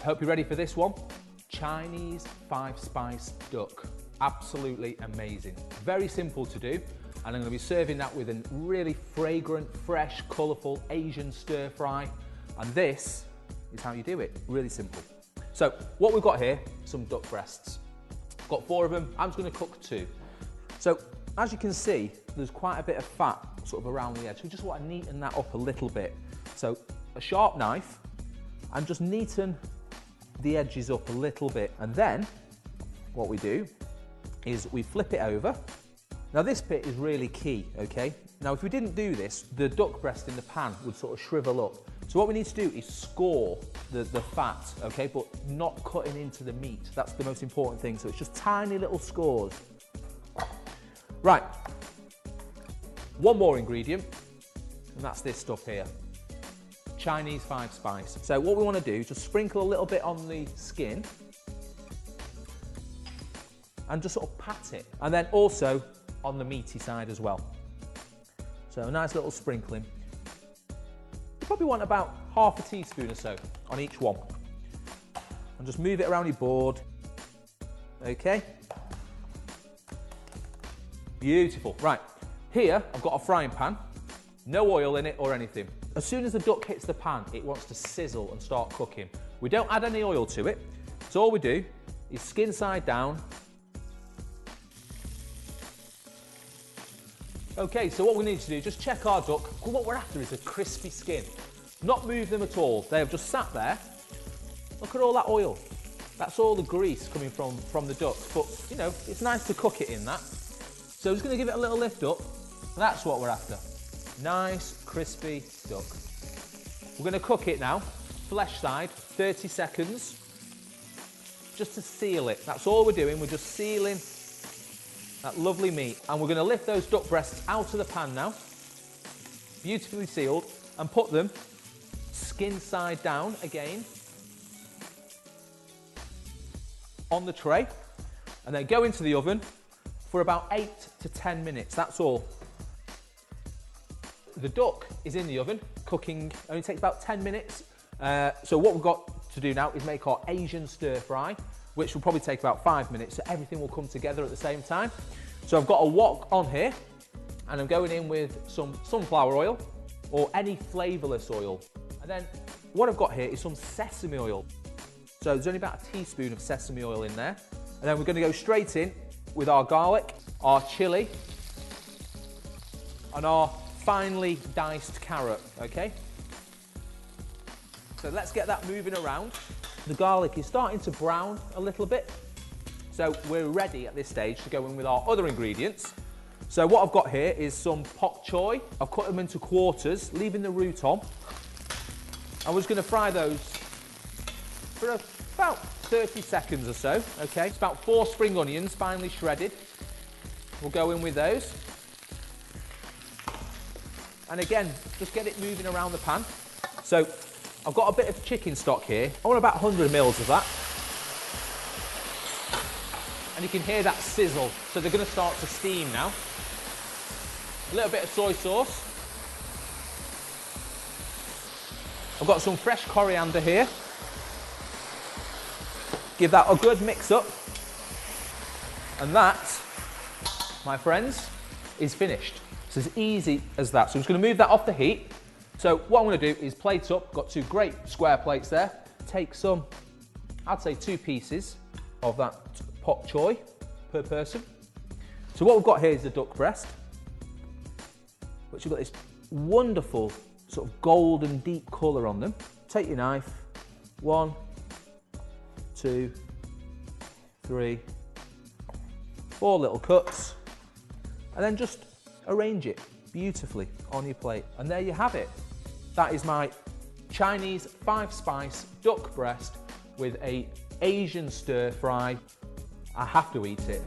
Hope you're ready for this one. Chinese 5-spice duck. Absolutely amazing. Very simple to do, and I'm going to be serving that with a really fragrant, fresh, colourful Asian stir fry. And this is how you do it. Really simple. So what we've got here, some duck breasts. Got 4 of them. I'm just going to cook 2. So as you can see, there's quite a bit of fat sort of around the edge. We just want to neaten that up a little bit. So a sharp knife and just neaten the edges up a little bit. And then what we do is we flip it over. Now this bit is really key, okay? Now if we didn't do this, the duck breast in the pan would sort of shrivel up. So what we need to do is score the fat, okay? But not cutting into the meat. That's the most important thing. So it's just tiny little scores. Right, one more ingredient, and that's this stuff here. Chinese 5-spice. So what we want to do is just sprinkle a little bit on the skin and just sort of pat it. And then also on the meaty side as well. So a nice little sprinkling. You probably want about half a teaspoon or so on each one. And just move it around your board. Okay. Beautiful. Right, here I've got a frying pan. No oil in it or anything. As soon as the duck hits the pan, it wants to sizzle and start cooking. We don't add any oil to it. So all we do is skin side down. Okay, so what we need to do is just check our duck. What we're after is a crispy skin. Not move them at all. They have just sat there. Look at all that oil. That's all the grease coming from the duck. But, you know, it's nice to cook it in that. So I'm just going to give it a little lift up. That's what we're after. Nice, crispy duck. We're going to cook it now, flesh side, 30 seconds, just to seal it. That's all we're doing. We're just sealing that lovely meat. And we're going to lift those duck breasts out of the pan now, beautifully sealed, and put them skin side down again on the tray, and then go into the oven for about 8 to 10 minutes. That's all. The duck is in the oven, cooking, only takes about 10 minutes. So what we've got to do now is make our Asian stir fry, which will probably take about 5 minutes, so everything will come together at the same time. So I've got a wok on here, and I'm going in with some sunflower oil, or any flavourless oil. And then what I've got here is some sesame oil. So there's only about a teaspoon of sesame oil in there. And then we're going to go straight in with our garlic, our chilli, and our finely diced carrot, okay? So let's get that moving around. The garlic is starting to brown a little bit. So we're ready at this stage to go in with our other ingredients. So what I've got here is some pak choy. I've cut them into quarters, leaving the root on. I'm just going to fry those for about 30 seconds or so, okay? It's about 4 spring onions, finely shredded. We'll go in with those. And again, just get it moving around the pan. So I've got a bit of chicken stock here. I want about 100 mils of that. And you can hear that sizzle. So they're going to start to steam now. A little bit of soy sauce. I've got some fresh coriander here. Give that a good mix up. And that, my friends, is finished. It's as easy as that. So I'm just going to move that off the heat. So what I'm going to do is plate up. Got 2 great square plates there. Take some, I'd say 2 pieces of that pak choy per person. So what we've got here is the duck breast, which you've got this wonderful sort of golden deep colour on them. Take your knife, 1, 2, 3, 4 little cuts, and then just arrange it beautifully on your plate. And there you have it. That is my Chinese 5-spice duck breast with a Asian stir fry. I have to eat it.